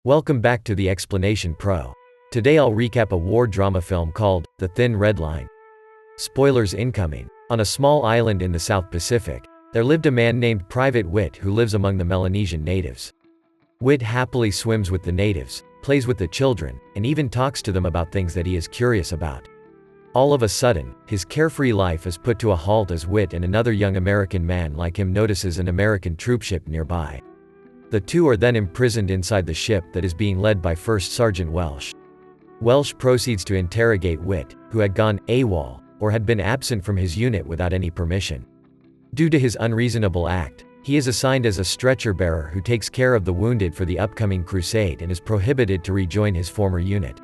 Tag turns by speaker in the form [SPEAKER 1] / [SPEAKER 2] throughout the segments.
[SPEAKER 1] Welcome back to the Explanation Pro. Today I'll recap a war drama film called The Thin Red Line. Spoilers incoming. On a small island in the South Pacific, there lived a man named Private Witt who lives among the Melanesian natives. Witt happily swims with the natives, plays with the children, and even talks to them about things that he is curious about. All of a sudden, his carefree life is put to a halt as Witt and another young American man like him notices an American troopship nearby. The two are then imprisoned inside the ship that is being led by First Sergeant Welsh. Welsh proceeds to interrogate Witt, who had gone AWOL, or had been absent from his unit without any permission. Due to his unreasonable act, he is assigned as a stretcher-bearer who takes care of the wounded for the upcoming crusade and is prohibited to rejoin his former unit.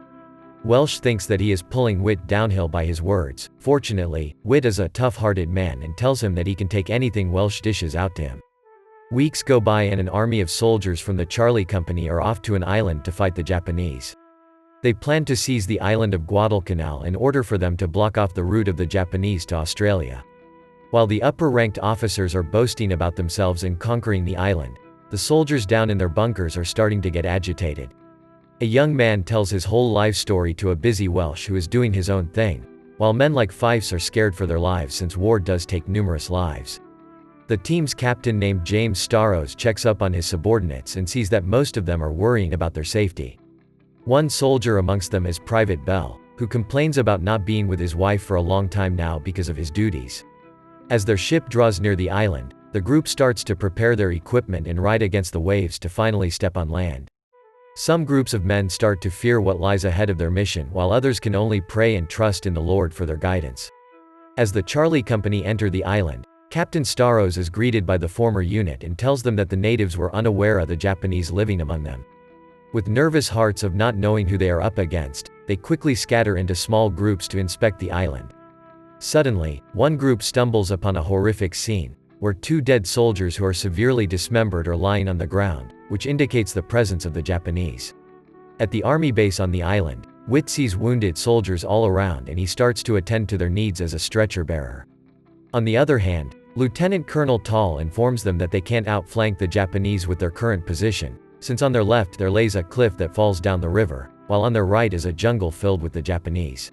[SPEAKER 1] Welsh thinks that he is pulling Witt downhill by his words. Fortunately, Witt is a tough-hearted man and tells him that he can take anything Welsh dishes out to him. Weeks go by and an army of soldiers from the Charlie Company are off to an island to fight the Japanese. They plan to seize the island of Guadalcanal in order for them to block off the route of the Japanese to Australia. While the upper-ranked officers are boasting about themselves in conquering the island, the soldiers down in their bunkers are starting to get agitated. A young man tells his whole life story to a busy Welsh who is doing his own thing, while men like Fifes are scared for their lives since war does take numerous lives. The team's captain named James Starros checks up on his subordinates and sees that most of them are worrying about their safety. One soldier amongst them is Private Bell, who complains about not being with his wife for a long time now because of his duties. As their ship draws near the island, the group starts to prepare their equipment and ride against the waves to finally step on land. Some groups of men start to fear what lies ahead of their mission while others can only pray and trust in the Lord for their guidance. As the Charlie Company enter the island, Captain Starros is greeted by the former unit and tells them that the natives were unaware of the Japanese living among them. With nervous hearts of not knowing who they are up against, they quickly scatter into small groups to inspect the island. Suddenly, one group stumbles upon a horrific scene, where two dead soldiers who are severely dismembered are lying on the ground, which indicates the presence of the Japanese. At the army base on the island, Witt sees wounded soldiers all around and he starts to attend to their needs as a stretcher-bearer. On the other hand, Lieutenant Colonel Tall informs them that they can't outflank the Japanese with their current position, since on their left there lays a cliff that falls down the river, while on their right is a jungle filled with the Japanese.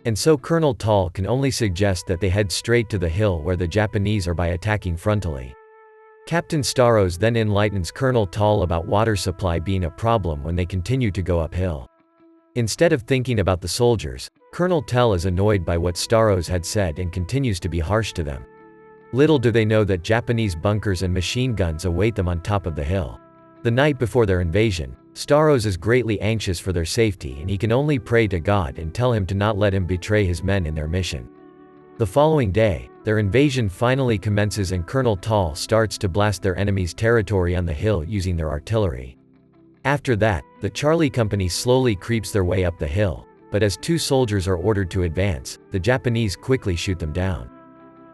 [SPEAKER 1] And so Colonel Tall can only suggest that they head straight to the hill where the Japanese are by attacking frontally. Captain Starros then enlightens Colonel Tall about water supply being a problem when they continue to go uphill. Instead of thinking about the soldiers, Colonel Tell is annoyed by what Starros had said and continues to be harsh to them. Little do they know that Japanese bunkers and machine guns await them on top of the hill. The night before their invasion, Starros is greatly anxious for their safety and he can only pray to God and tell him to not let him betray his men in their mission. The following day, their invasion finally commences and Colonel Tall starts to blast their enemy's territory on the hill using their artillery. After that, the Charlie Company slowly creeps their way up the hill, but as two soldiers are ordered to advance, the Japanese quickly shoot them down.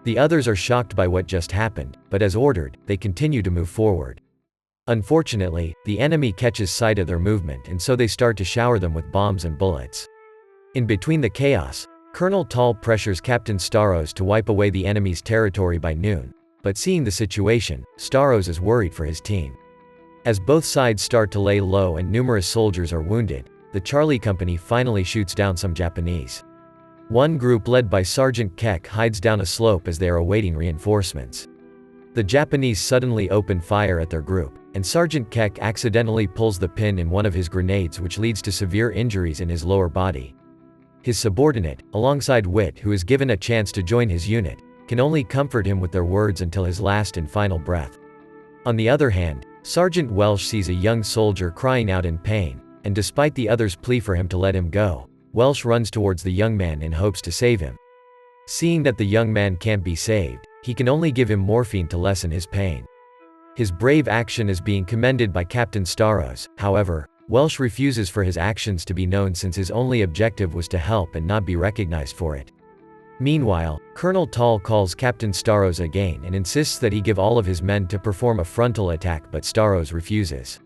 [SPEAKER 1] The others are shocked by what just happened, but as ordered, they continue to move forward. Unfortunately, the enemy catches sight of their movement and so they start to shower them with bombs and bullets. In between the chaos, Colonel Tall pressures Captain Starros to wipe away the enemy's territory by noon, but seeing the situation, Starros is worried for his team. As both sides start to lay low and numerous soldiers are wounded, the Charlie Company finally shoots down some Japanese. One group led by Sergeant Keck hides down a slope as they are awaiting reinforcements. The Japanese suddenly open fire at their group, and Sergeant Keck accidentally pulls the pin in one of his grenades which leads to severe injuries in his lower body. His subordinate, alongside Witt who is given a chance to join his unit, can only comfort him with their words until his last and final breath. On the other hand, Sergeant Welsh sees a young soldier crying out in pain, and despite the others' plea for him to let him go, Welsh runs towards the young man in hopes to save him. Seeing that the young man can't be saved, he can only give him morphine to lessen his pain. His brave action is being commended by Captain Starros. However, Welsh refuses for his actions to be known since his only objective was to help and not be recognized for it. Meanwhile, Colonel Tall calls Captain Starros again and insists that he give all of his men to perform a frontal attack, but Starros refuses.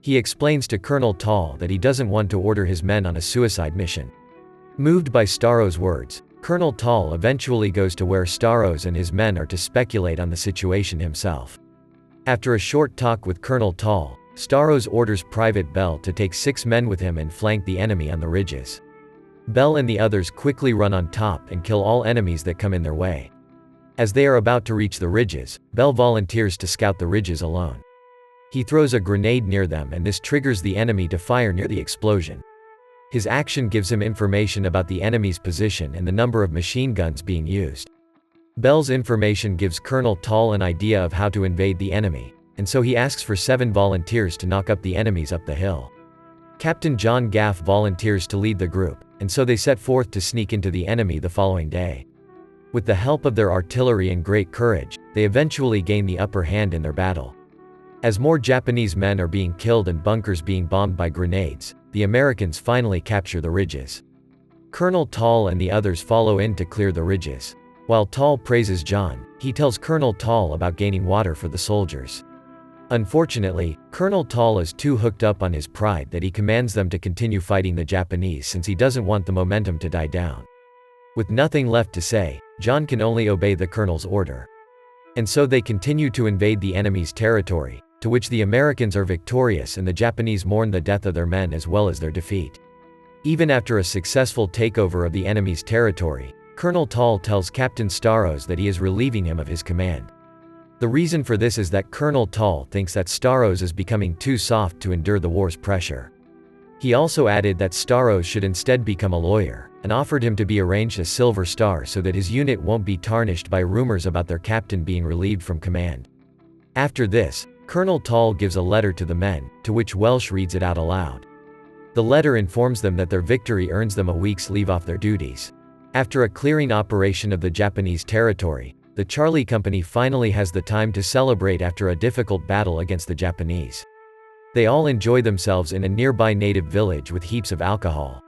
[SPEAKER 1] He explains to Colonel Tall that he doesn't want to order his men on a suicide mission. Moved by Starros' words, Colonel Tall eventually goes to where Starros and his men are to speculate on the situation himself. After a short talk with Colonel Tall, Starros orders Private Bell to take 6 men with him and flank the enemy on the ridges. Bell and the others quickly run on top and kill all enemies that come in their way. As they are about to reach the ridges, Bell volunteers to scout the ridges alone. He throws a grenade near them and this triggers the enemy to fire near the explosion. His action gives him information about the enemy's position and the number of machine guns being used. Bell's information gives Colonel Tall an idea of how to invade the enemy, and so he asks for 7 volunteers to knock up the enemies up the hill. Captain John Gaff volunteers to lead the group, and so they set forth to sneak into the enemy the following day. With the help of their artillery and great courage, they eventually gain the upper hand in their battle. As more Japanese men are being killed and bunkers being bombed by grenades, the Americans finally capture the ridges. Colonel Tall and the others follow in to clear the ridges. While Tall praises John, he tells Colonel Tall about gaining water for the soldiers. Unfortunately, Colonel Tall is too hooked up on his pride that he commands them to continue fighting the Japanese since he doesn't want the momentum to die down. With nothing left to say, John can only obey the colonel's order. And so they continue to invade the enemy's territory, to which the Americans are victorious and the Japanese mourn the death of their men as well as their defeat. Even after a successful takeover of the enemy's territory, Colonel Tall tells Captain Starros that he is relieving him of his command. The reason for this is that Colonel Tall thinks that Starros is becoming too soft to endure the war's pressure. He also added that Starros should instead become a lawyer, and offered him to be arranged a Silver Star so that his unit won't be tarnished by rumors about their captain being relieved from command. After this, Colonel Tall gives a letter to the men, to which Welsh reads it out aloud. The letter informs them that their victory earns them a week's leave off their duties. After a clearing operation of the Japanese territory, the Charlie Company finally has the time to celebrate after a difficult battle against the Japanese. They all enjoy themselves in a nearby native village with heaps of alcohol.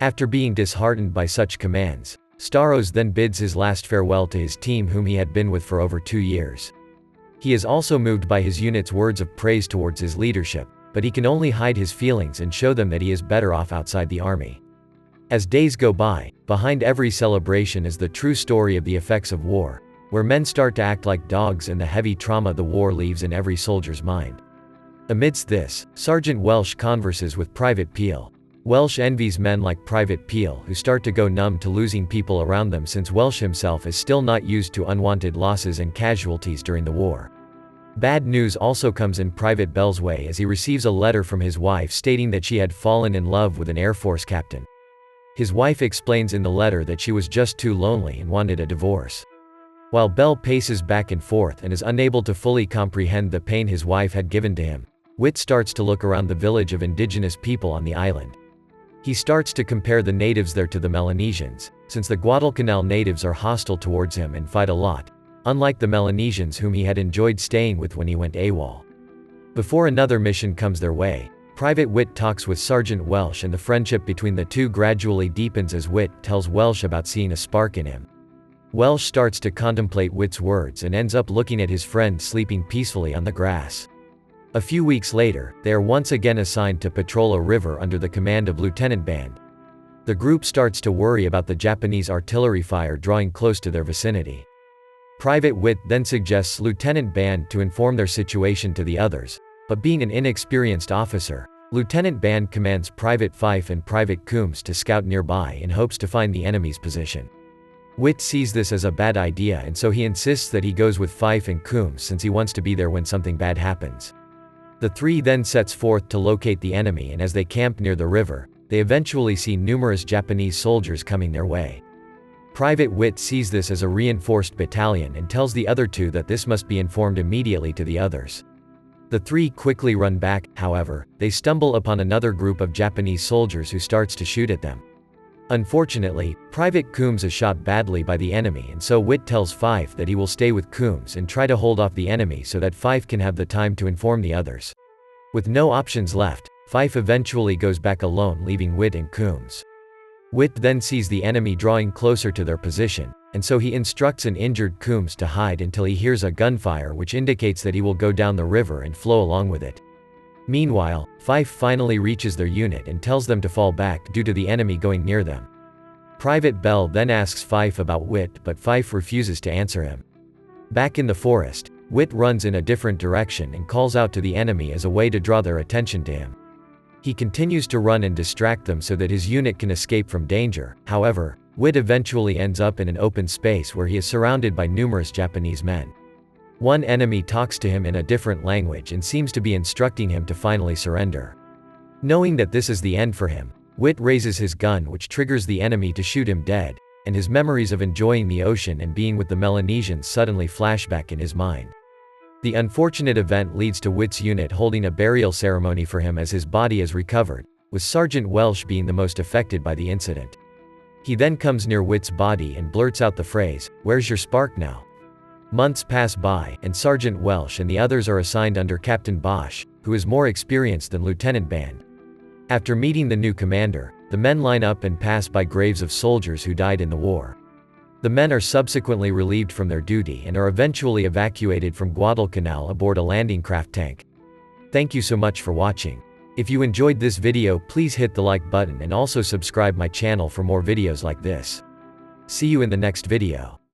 [SPEAKER 1] After being disheartened by such commands, Starros then bids his last farewell to his team whom he had been with for over 2 years. He is also moved by his unit's words of praise towards his leadership, but he can only hide his feelings and show them that he is better off outside the army. As days go by, behind every celebration is the true story of the effects of war, where men start to act like dogs and the heavy trauma the war leaves in every soldier's mind. Amidst this, Sergeant Welsh converses with Private Peel. Welsh envies men like Private Peel who start to go numb to losing people around them since Welsh himself is still not used to unwanted losses and casualties during the war. Bad news also comes in Private Bell's way as he receives a letter from his wife stating that she had fallen in love with an Air Force captain. His wife explains in the letter that she was just too lonely and wanted a divorce. While Bell paces back and forth and is unable to fully comprehend the pain his wife had given to him, Witt starts to look around the village of indigenous people on the island. He starts to compare the natives there to the Melanesians, since the Guadalcanal natives are hostile towards him and fight a lot, unlike the Melanesians whom he had enjoyed staying with when he went AWOL. Before another mission comes their way, Private Witt talks with Sergeant Welsh and the friendship between the two gradually deepens as Witt tells Welsh about seeing a spark in him. Welsh starts to contemplate Witt's words and ends up looking at his friend sleeping peacefully on the grass. A few weeks later, they are once again assigned to patrol a river under the command of Lieutenant Band. The group starts to worry about the Japanese artillery fire drawing close to their vicinity. Private Witt then suggests Lieutenant Band to inform their situation to the others, but being an inexperienced officer, Lieutenant Band commands Private Fife and Private Coombs to scout nearby in hopes to find the enemy's position. Witt sees this as a bad idea and so he insists that he goes with Fife and Coombs since he wants to be there when something bad happens. The three then sets forth to locate the enemy and as they camp near the river, they eventually see numerous Japanese soldiers coming their way. Private Witt sees this as a reinforced battalion and tells the other two that this must be informed immediately to the others. The three quickly run back, however, they stumble upon another group of Japanese soldiers who starts to shoot at them. Unfortunately, Private Coombs is shot badly by the enemy and so Witt tells Fife that he will stay with Coombs and try to hold off the enemy so that Fife can have the time to inform the others. With no options left, Fife eventually goes back alone leaving Witt and Coombs. Witt then sees the enemy drawing closer to their position, and so he instructs an injured Coombs to hide until he hears a gunfire which indicates that he will go down the river and flow along with it. Meanwhile, Fife finally reaches their unit and tells them to fall back due to the enemy going near them. Private Bell then asks Fife about Witt but Fife refuses to answer him. Back in the forest, Witt runs in a different direction and calls out to the enemy as a way to draw their attention to him. He continues to run and distract them so that his unit can escape from danger. However, Witt eventually ends up in an open space where he is surrounded by numerous Japanese men. One enemy talks to him in a different language and seems to be instructing him to finally surrender. Knowing that this is the end for him, Witt raises his gun, which triggers the enemy to shoot him dead, and his memories of enjoying the ocean and being with the Melanesians suddenly flash back in his mind. The unfortunate event leads to Witt's unit holding a burial ceremony for him as his body is recovered, with Sergeant Welsh being the most affected by the incident. He then comes near Witt's body and blurts out the phrase, "Where's your spark now?" Months pass by, and Sergeant Welsh and the others are assigned under Captain Bosch, who is more experienced than Lieutenant Band. After meeting the new commander, the men line up and pass by graves of soldiers who died in the war. The men are subsequently relieved from their duty and are eventually evacuated from Guadalcanal aboard a landing craft tank. Thank you so much for watching. If you enjoyed this video, please hit the like button and also subscribe my channel for more videos like this. See you in the next video.